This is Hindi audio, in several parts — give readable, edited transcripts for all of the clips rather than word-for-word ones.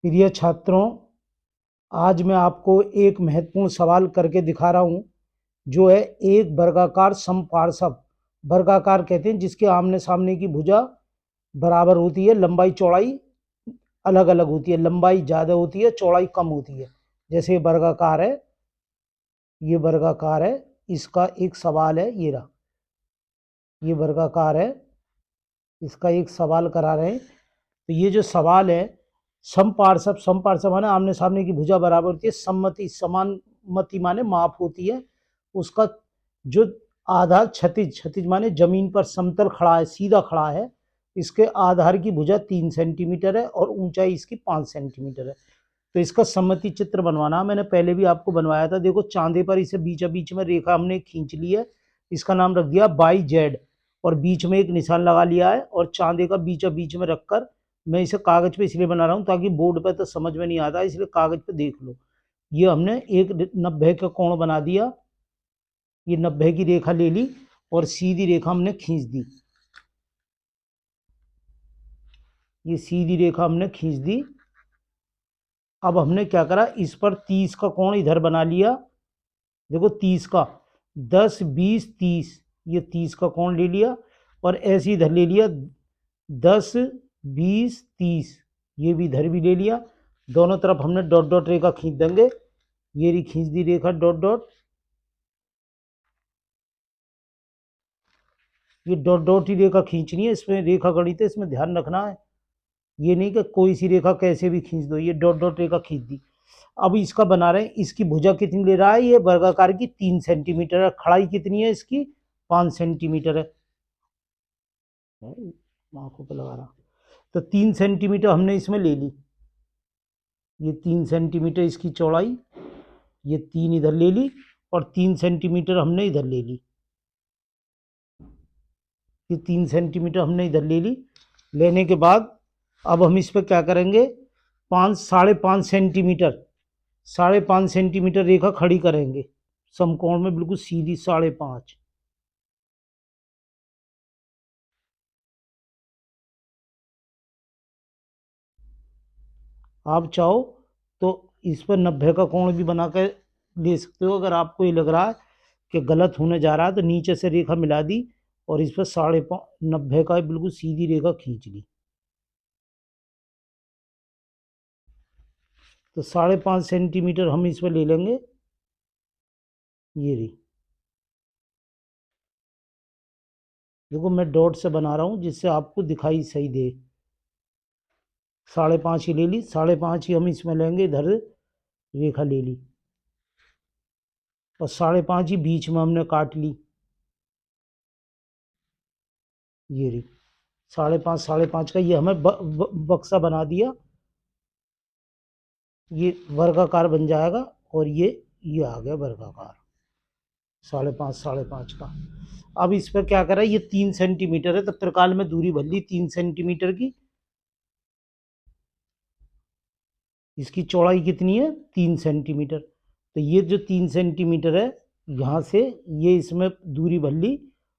प्रिय छात्रों, आज मैं आपको एक महत्वपूर्ण सवाल करके दिखा रहा हूं, जो है एक वर्गाकार समपार्श्व। वर्गाकार कहते हैं जिसके आमने सामने की भुजा बराबर होती है, लंबाई चौड़ाई अलग अलग होती है, लंबाई ज़्यादा होती है, चौड़ाई कम होती है। जैसे ये वर्गाकार है, ये वर्गाकार है, इसका एक सवाल है, ये रहा, ये वर्गाकार है, इसका एक सवाल करा रहे हैं। तो ये जो सवाल है, समपार्श्व, समपार्श्व माने आमने सामने की भुजा बराबर होती है, सम्मति समानमति माने माप होती है। उसका जो आधार क्षैतिज, क्षैतिज माने जमीन पर समतल खड़ा है, सीधा खड़ा है, इसके आधार की भुजा 3 सेंटीमीटर है और ऊंचाई इसकी 5 सेंटीमीटर है। तो इसका सम्मति चित्र बनवाना मैंने पहले भी आपको बनवाया था। देखो चांदे पर इसे बीच बीच में रेखा हमने खींच ली है, इसका नाम रख दिया बाई जेड, और बीच में एक निशान लगा लिया है, और चांदे का बीच बीच में रखकर मैं इसे कागज पे इसलिए बना रहा हूँ ताकि बोर्ड पे तो समझ में नहीं आता, इसलिए कागज पे देख लो। ये हमने एक 90 का कोण बना दिया, ये 90 की रेखा ले ली और सीधी रेखा हमने खींच दी, ये सीधी रेखा हमने खींच दी। अब हमने क्या करा, इस पर 30 का कोण इधर बना लिया। देखो 30 का 10 20 30, ये 30 का कोण ले लिया, और ऐसे इधर ले लिया 10 20 30, ये भी इधर भी ले लिया। दोनों तरफ हमने डॉट डॉट रेखा खींच देंगे, ये रही खींच दी रेखा डॉट डॉट। ये डॉट डॉट ही रेखा खींचनी है, इसमें रेखा गणित है, इसमें ध्यान रखना है, ये नहीं कि कोई सी रेखा कैसे भी खींच दो। ये डॉट डॉट रेखा खींच दी। अब इसका बना रहे हैं, इसकी भुजा कितनी ले रहा है, ये वर्गाकार की 3 सेंटीमीटर है, खड़ाई कितनी है इसकी 5 सेंटीमीटर है, आंखों पे लगा रहा। तो 3 सेंटीमीटर हमने इसमें ले ली, ये 3 सेंटीमीटर इसकी चौड़ाई, ये 3 इधर ले ली, और 3 सेंटीमीटर हमने इधर ले ली, ये 3 सेंटीमीटर हमने इधर ले ली। लेने के बाद अब हम इस पर क्या करेंगे, 5.5 सेंटीमीटर, 5.5 सेंटीमीटर रेखा खड़ी करेंगे समकोण में, बिल्कुल सीधी 5.5। आप चाहो तो इस पर 90 का कोण भी बना कर ले सकते हो। अगर आपको ये लग रहा है कि गलत होने जा रहा है तो नीचे से रेखा मिला दी और इस पर 90 का बिल्कुल सीधी रेखा खींच ली। तो 5.5 सेंटीमीटर हम इस पर ले लेंगे, ये रही। देखो मैं डॉट से बना रहा हूँ जिससे आपको दिखाई सही दे। 5.5 ही ले ली, 5.5 ही हम इसमें लेंगे, इधर रेखा ले ली, और 5.5 ही बीच में हमने काट ली, ये रही 5.5 का ये हमें बक्सा बना दिया, ये वर्गाकार बन जाएगा, और ये आ गया वर्गाकार 5.5 का। अब इस पर क्या करें, ये 3 सेंटीमीटर है तो त्रिकाल में दूरी भर ली 3 सेंटीमीटर की। इसकी चौड़ाई कितनी है 3 सेंटीमीटर, तो ये जो 3 सेंटीमीटर है यहाँ से ये इसमें दूरी भर ली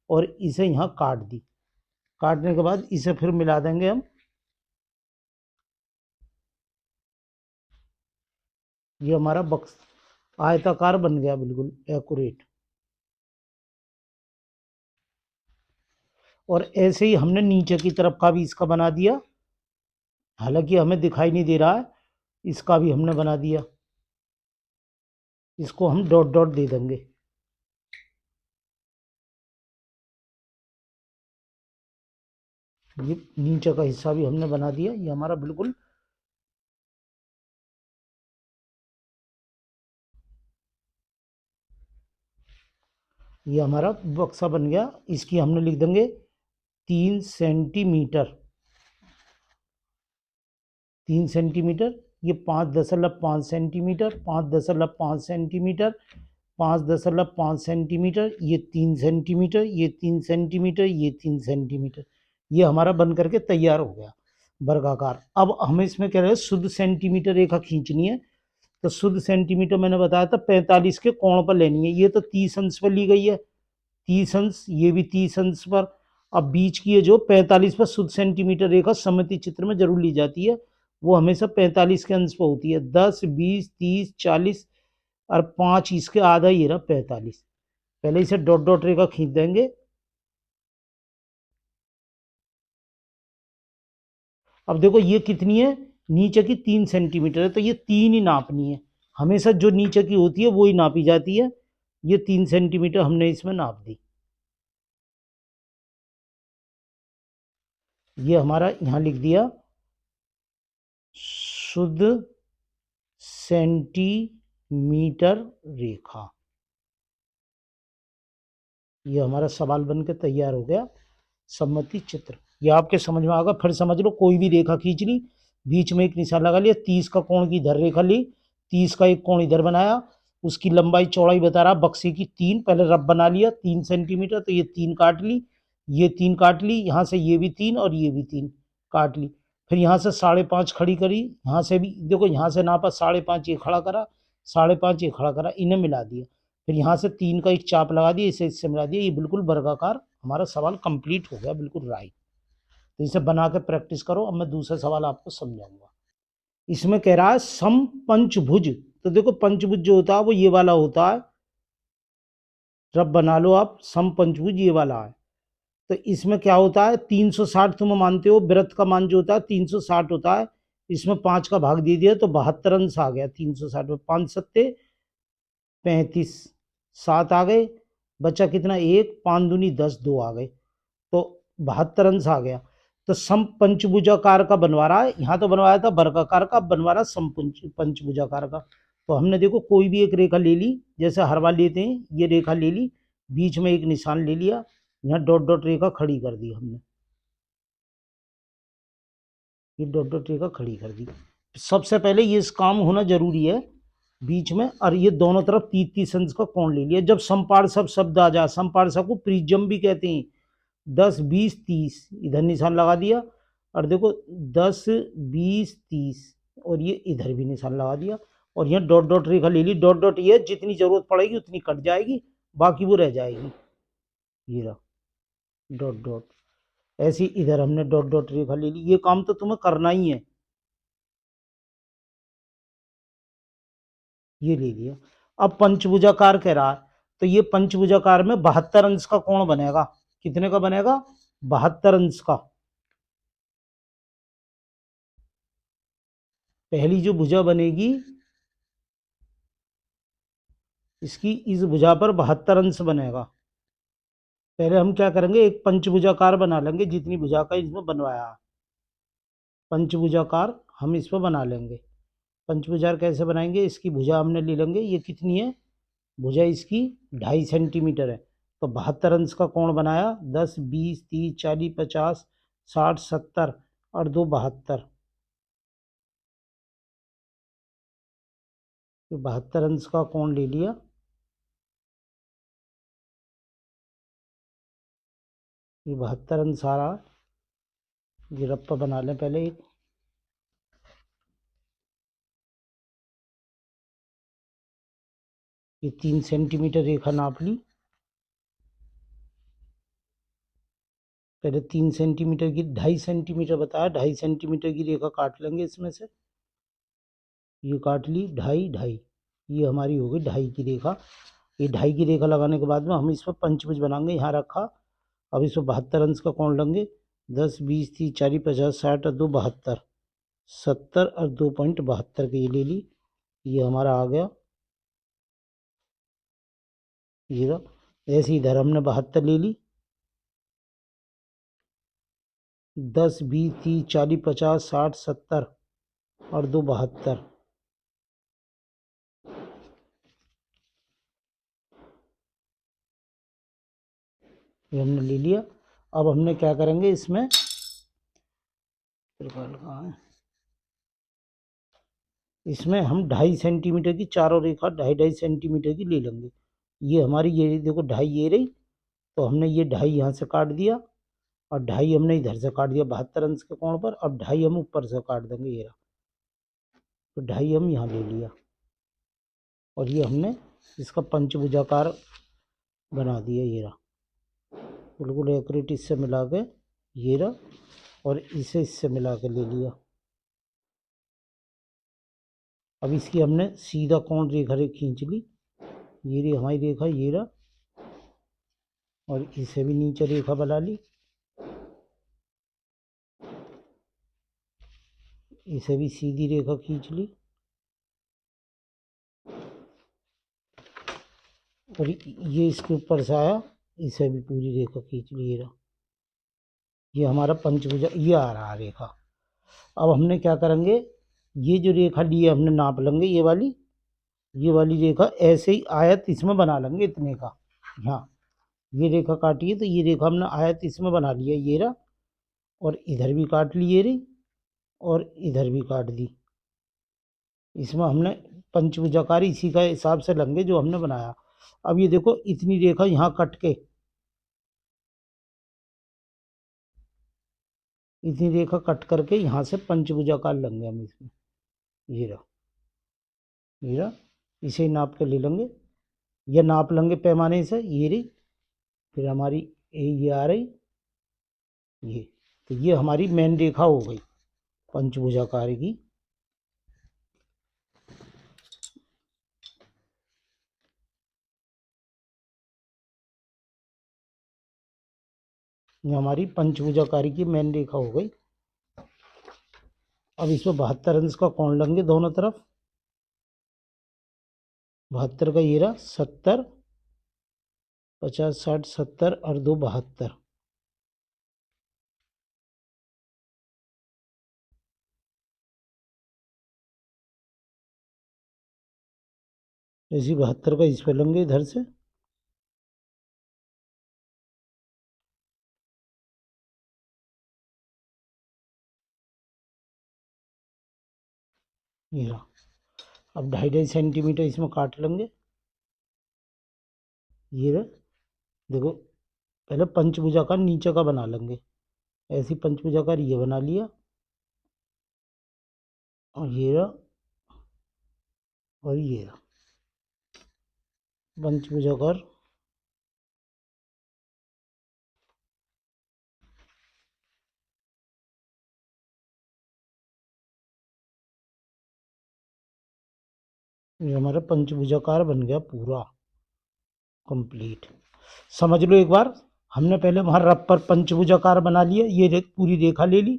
और इसे यहाँ काट दी। काटने के बाद इसे फिर मिला देंगे हम, ये हमारा बक्स आयताकार बन गया बिल्कुल एक्यूरेट। और ऐसे ही हमने नीचे की तरफ का भी इसका बना दिया, हालांकि हमें दिखाई नहीं दे रहा है, इसका भी हमने बना दिया, इसको हम डॉट डॉट दे देंगे। ये नीचे का हिस्सा भी हमने बना दिया, ये हमारा बिल्कुल ये हमारा बक्सा बन गया। इसकी हमने लिख देंगे 3 सेंटीमीटर, 3 सेंटीमीटर, ये 5.5 सेंटीमीटर, 5.5 सेंटीमीटर, 5.5 सेंटीमीटर, ये 3 सेंटीमीटर, ये 3 सेंटीमीटर, ये 3 सेंटीमीटर, ये हमारा बन करके तैयार हो गया वर्गाकार। अब हमें इसमें कह रहे हैं शुद्ध सेंटीमीटर रेखा खींचनी है, तो शुद्ध सेंटीमीटर मैंने बताया था 45 के कोण पर लेनी है। ये तो 30 अंश पर ली गई है, 30 अंश, ये भी 30 अंश पर। अब बीच की है जो 45 पर शुद्ध सेंटीमीटर रेखा सममिति चित्र में जरूर ली जाती है, वो हमेशा 45 के अंश पे होती है। 10, 20, 30, 40 और 5 इसके आधा ही रहा 45। पहले इसे डॉट डॉट रेखा खींच देंगे। अब देखो ये कितनी है, नीचे की 3 सेंटीमीटर है, तो ये 3 ही नापनी है। हमेशा जो नीचे की होती है वो ही नापी जाती है। ये 3 सेंटीमीटर हमने इसमें नाप दी। ये हमारा यहाँ लिख दिया शुद्ध सेंटीमीटर रेखा। ये हमारा सवाल बन के तैयार हो गया, सम्मति चित्र। ये आपके समझ में आएगा। फिर समझ लो, कोई भी रेखा खींच ली, बीच में एक निशान लगा लिया, 30 का कोण की इधर रेखा ली, 30 का एक कोण इधर बनाया, उसकी लंबाई चौड़ाई बता रहा बक्से की 3, पहले रब बना लिया 3 सेंटीमीटर, तो ये 3 काट ली, ये 3 काट ली, यहाँ से ये भी 3 और ये भी 3 काट ली। फिर यहाँ से 5.5 खड़ी करी, यहाँ से भी देखो, यहाँ से नापा 5.5, ये खड़ा करा, 5.5 ये खड़ा करा, इन्हें मिला दिया। फिर यहाँ से 3 का एक चाप लगा दिया, इसे इससे मिला दिया, ये बिल्कुल वर्गाकार। हमारा सवाल कंप्लीट हो गया, बिल्कुल राइट। तो इसे बना के प्रैक्टिस करो। अब मैं दूसरा सवाल आपको समझाऊंगा। इसमें कह रहा है समपंचभुज। तो देखो पंचभुज जो होता है वो ये वाला होता है, रब बना लो आप। समपंचभुज ये वाला है। तो इसमें क्या होता है, 360 तुम मानते हो, वृत्त का मान जो होता है 360 होता है। इसमें 5 का भाग दे दिया तो 72 अंश आ गया। 360 में 5 सत्ते 35, 7 आ गए, बचा कितना, 1, 5 दूनी 10, 2 आ गए, तो 72 अंश आ गया। तो सम पंचभुजाकार का बनवा रहा है, यहाँ तो बनवाया था वर्गाकार का, बनवा रहा सम पंचभुजाकार का। तो हमने देखो कोई भी एक रेखा ले ली, जैसे हर बार लेते हैं, ये रेखा ले ली, बीच में एक निशान ले लिया, यहाँ डॉट डॉट रेखा खड़ी कर दी हमने, ये डॉट डॉट रेखा खड़ी कर दी। सबसे पहले ये इस काम होना जरूरी है बीच में, और ये दोनों तरफ 30-30 अंश का कोण ले लिया। जब समपार्श्व शब्द आ जाए, समपार्श्व को प्रिज्म भी कहते हैं, 10, 20, 30 इधर निशान लगा दिया, और देखो 10, 20, 30, और ये इधर भी निशान लगा दिया, और यहाँ डॉट डॉट रेखा ले ली। डॉट डॉट ये जितनी जरूरत पड़ेगी उतनी कट जाएगी, बाकी वो रह जाएगी, ये रहा डॉट डॉट। ऐसी इधर हमने डॉट डॉट रेखा ले ली। ये काम तो तुम्हें करना ही है, ये ले लिया। अब पंचभुजाकार कह रहा है, तो ये पंचभुजाकार में 72 अंश का कोण बनेगा। कितने का बनेगा, 72 अंश का। पहली जो भुजा बनेगी, इसकी इस भुजा पर 72 अंश बनेगा। पहले हम क्या करेंगे, एक पंचभुजाकार बना लेंगे, जितनी भुजा का इसमें बनवाया पंचभुजाकार हम इस पर बना लेंगे। पंचभुजा कैसे बनाएंगे, इसकी भुजा हमने ले लेंगे, ये कितनी है, भुजा इसकी 2.5 सेंटीमीटर है, तो 72 अंश का कोण बनाया। 10, 20, 30, 40, 50, 60, 70 और 2 72, तो 72 अंश का कोण ले लिया। ये 72 अंश आ रहा, ये रप्पा बना लें पहले एक। ये 3 सेंटीमीटर रेखा नाप ली। पहले 3 सेंटीमीटर की, 2.5 सेंटीमीटर बताया, 2.5 सेंटीमीटर की रेखा काट लेंगे इसमें से। ये काट ली 2.5, 2.5, ये हमारी हो गई 2.5 की रेखा। ये 2.5 की रेखा लगाने के बाद में हम इस पर पंचभुज बनाएंगे, यहाँ रखा। अब इस पर 72 अंश का कोण लेंगे, 10, 20, 30, 40, 50, 60 और 2 72, 70 और 2.72 की ये ले ली। ये हमारा आ गया, ये रहा। ऐसे इधर हमने 72 ले ली, 10, 20, 30, 40, 50, 60, 70 और 2 72, ये हमने ले लिया। अब हमने क्या करेंगे, इसमें कहाँ है, इसमें हम 2.5 सेंटीमीटर की चारों रेखा 2.5 सेंटीमीटर की ले लेंगे। ये हमारी, ये देखो 2.5 ये रही, तो हमने ये 2.5 यहाँ से काट दिया, और 2.5 हमने इधर से काट दिया 72 अंश के कोण पर। अब 2.5 हम ऊपर से काट देंगे, ये रहा, तो 2.5 हम यहाँ ले लिया, और ये हमने इसका पंचभुजाकार बना दिया, ये रहा, बिल्कुल एक्यूरेट इससे मिला के, ये रहा, और इसे इससे मिला के ले लिया। अब इसकी हमने सीधा कोण रेखा खींच ली, ये रही हमारी रेखा, ये रहा, और इसे भी नीचे रेखा बना ली, इसे भी सीधी रेखा खींच ली, और ये इसके ऊपर से आया, इसे भी पूरी रेखा खींच ली, ये रहा, ये हमारा पंचभुजा ये आ रहा रेखा। अब हमने क्या करेंगे, ये जो रेखा ली है हमने नाप लेंगे, ये वाली रेखा ऐसे ही आयत इसमें बना लेंगे इतने का। हाँ, ये रेखा काटी है तो ये रेखा हमने आयत इसमें बना लिया, ये रहा, और इधर भी काट ली ये रही, और इधर भी काट दी। इसमें हमने पंचभुजाकार इसी का हिसाब से लेंगे जो हमने बनाया। अब ये देखो इतनी रेखा यहाँ कट के, इतनी रेखा कट करके यहाँ से पंचभुजाकार लेंगे हम इसमें, ये रहा, ये रहा, इसे ही नाप के ले लेंगे, ये नाप लेंगे पैमाने से, ये रही, फिर हमारी ये आ रही, ये, तो ये हमारी मेन रेखा हो गई पंचभुजाकार की। ये हमारी पंचभुजाकारी की मेन रेखा हो गई। अब इसमें 72 अंश का कोण लेंगे दोनों तरफ, 72 का ये रहा, 70, 50, 60, 70 और 2 72, ऐसी 72 का इस पे लेंगे इधर से, ये रहा। अब 2.5 सेंटीमीटर इसमें काट लेंगे, ये रहा, देखो पहले पंचभुजाकार नीचे का बना लेंगे, ऐसी पंचभुजाकार ये बना लिया, और ये रहा, और ये रहा पंचभुजाकार। ये हमारा पंचभुजाकार बन गया पूरा कंप्लीट। समझ लो एक बार, हमने पहले वहां रफ पर पंचभुजाकार बना लिया, ये पूरी रेखा ले ली,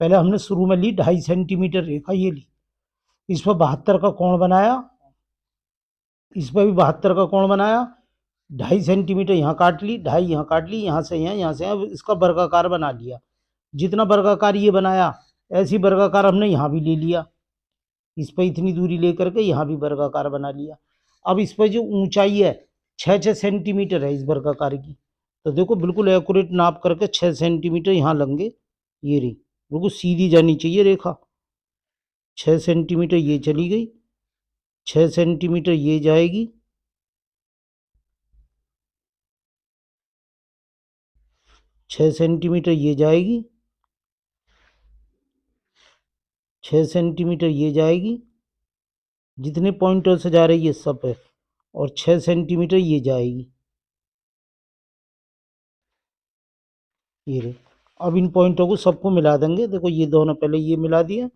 पहले हमने शुरू में ली 2.5 सेंटीमीटर रेखा, ये ली, इस पर 72 का कोण बनाया, इस पर भी 72 का कोण बनाया, 2.5 सेंटीमीटर यहाँ काट ली, 2.5 यहाँ काट ली, यहाँ से यहाँ, यहाँ से यहाँ, इसका वर्गाकार बना लिया। जितना वर्गाकार ये बनाया ऐसी वर्गाकार हमने यहाँ भी ले लिया, इस पर इतनी दूरी लेकर के यहाँ भी वर्गाकार बना लिया। अब इस पर जो ऊंचाई है 6-6 सेंटीमीटर है इस वर्गाकार की, तो देखो बिल्कुल एक्यूरेट नाप करके 6 सेंटीमीटर यहाँ लेंगे, ये रही, बिल्कुल सीधी जानी चाहिए रेखा, 6 सेंटीमीटर ये चली गई, 6 सेंटीमीटर ये जाएगी, 6 सेंटीमीटर ये जाएगी, 6 सेंटीमीटर ये जाएगी, जितने पॉइंटों से जा रही है सब है, और 6 सेंटीमीटर ये जाएगी, ये रही। अब इन पॉइंटों को सबको मिला देंगे, देखो ये दोनों पहले ये मिला दिया,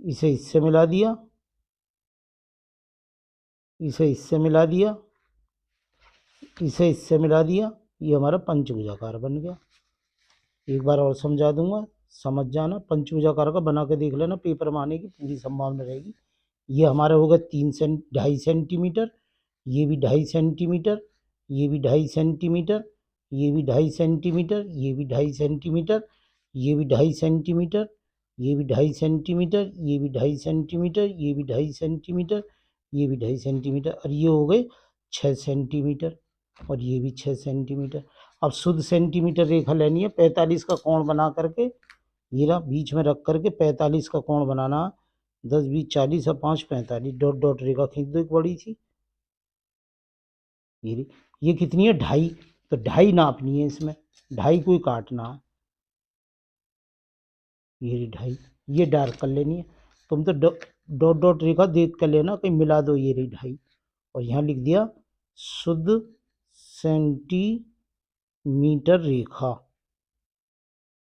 इसे इससे मिला दिया, इसे इससे मिला दिया, इसे इससे मिला दिया, ये हमारा पंचभुजाकार बन गया। एक बार और समझा दूंगा, समझ जाना, पंचभुजाकार का बना के देख लेना, पेपर में आने की पूरी संभावना रहेगी। ये हमारे हो गए 2.5 सेंटीमीटर, ये भी 2.5 सेंटीमीटर, ये भी 2.5 सेंटीमीटर, ये भी 2.5 सेंटीमीटर, ये भी 2.5 सेंटीमीटर, ये भी 2.5 सेंटीमीटर, ये भी 2.5 सेंटीमीटर, ये भी 2.5 सेंटीमीटर, ये भी 2.5 सेंटीमीटर, ये भी 2.5 सेंटीमीटर, और ये हो गए 6 सेंटीमीटर, और ये भी 6 सेंटीमीटर। अब शुद्ध सेंटीमीटर रेखा लेनी है, 45 का कोण बना करके, ये रहा बीच में रख करके 45 का कोण बनाना, 10, 20, 40 और 5, 45, डॉट डॉट रेखा खींच दो एक बड़ी सी, ये कितनी है 2.5, तो 2.5 नापनी है इसमें, 2.5 को ही काटना है, ये 2.5, ये डार्क कर लेनी है, तुम तो डॉट डॉट रेखा देख कर लेना, कहीं मिला दो, ये 2.5, और यहाँ लिख दिया शुद्ध सेंटीमीटर रेखा।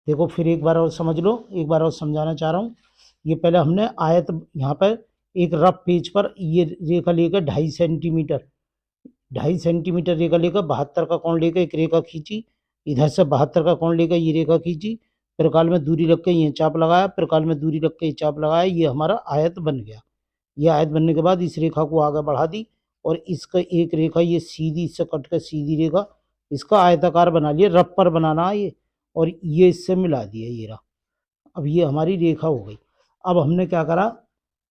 देखो फिर एक बार और समझ लो, एक बार और समझाना चाह रहा हूँ, ये पहले हमने आयत यहाँ पर एक रफ पेज पर ये रेखा लेकर 2.5 सेंटीमीटर 2.5 सेंटीमीटर रेखा लेकर 72 का कोण लेकर एक रेखा खींची, इधर से 72 का कोण लेकर ये रेखा खींची, प्रकाल में दूरी रख के ये चाप लगाया, प्रकाल में दूरी रख के ये चाप लगाया, ये हमारा आयत बन गया। ये आयत बनने के बाद इस रेखा को आगे बढ़ा दी और इसका एक रेखा ये सीधी इससे कट कर सीधी रेखा इसका आयताकार बना लिया, रफ पर बनाना है ये, और ये इससे मिला दिया ये रहा। अब ये हमारी रेखा हो गई। अब हमने क्या करा,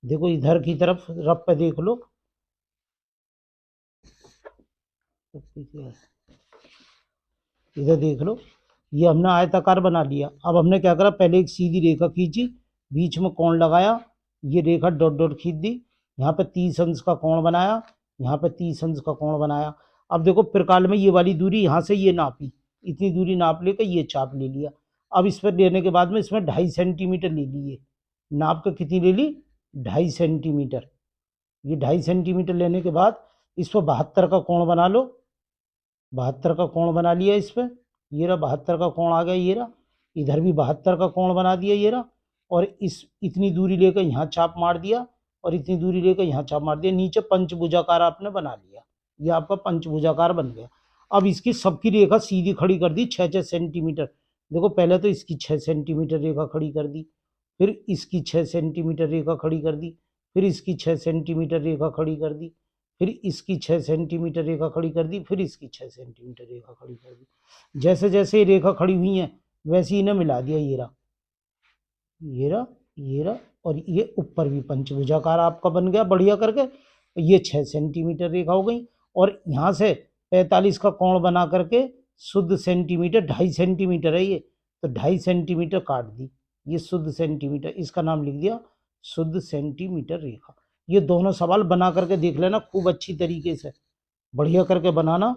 देखो इधर की तरफ रफ पे देख लो, इधर देख लो, ये हमने आयताकार बना लिया। अब हमने क्या करा, पहले एक सीधी रेखा खींची, बीच में कोण लगाया, ये रेखा डॉट डॉट खींच दी, यहाँ पे 30 अंश का कोण बनाया, यहाँ पे 30 अंश का कोण बनाया। अब देखो प्रकाल में ये वाली दूरी यहाँ से ये नापी, इतनी दूरी नाप लेकर ये चाप ले लिया। अब इस पर लेने के बाद में इसमें 2.5 सेंटीमीटर ले लिए, नाप के कितनी ले ली 2.5 सेंटीमीटर। ये 2.5 सेंटीमीटर लेने के बाद इस पर 72 का कोण बना लो, 72 का कोण बना लिया इस पर, ये रहा 72 का कोण आ गया, ये रहा, इधर भी 72 का कोण बना दिया ये रहा, और इस इतनी दूरी लेकर यहाँ चाप मार दिया और इतनी दूरी लेकर यहाँ चाप मार दिया, नीचे पंचभुजाकार आपने बना लिया, ये आपका पंचभुजाकार बन गया। अब इसकी सबकी रेखा सीधी खड़ी कर दी 6-6 सेंटीमीटर। देखो पहले तो इसकी 6 सेंटीमीटर रेखा खड़ी कर दी, फिर इसकी 6 सेंटीमीटर रेखा खड़ी कर दी, फिर इसकी 6 सेंटीमीटर रेखा खड़ी कर दी, फिर इसकी 6 सेंटीमीटर रेखा खड़ी कर दी, फिर इसकी 6 सेंटीमीटर रेखा खड़ी कर दी। जैसे जैसे ये रेखा खड़ी हुई है वैसे ही इन्हें मिला दिया, ये रहा, ये रहा, ये रहा, और ये ऊपर भी पंचभुजाकार आपका बन गया बढ़िया करके। ये 6 सेंटीमीटर रेखा हो गई, और यहाँ से 45 का कोण बना करके शुद्ध सेंटीमीटर 2.5 सेंटीमीटर है ये, तो 2.5 सेंटीमीटर काट दी, ये शुद्ध सेंटीमीटर, इसका नाम लिख दिया शुद्ध सेंटीमीटर रेखा। ये दोनों सवाल बना करके देख लेना खूब अच्छी तरीके से, बढ़िया करके बनाना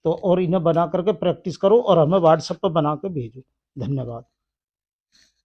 तो, और इन्हें बना करके प्रैक्टिस करो और हमें व्हाट्सएप पर बना के भेजो। धन्यवाद।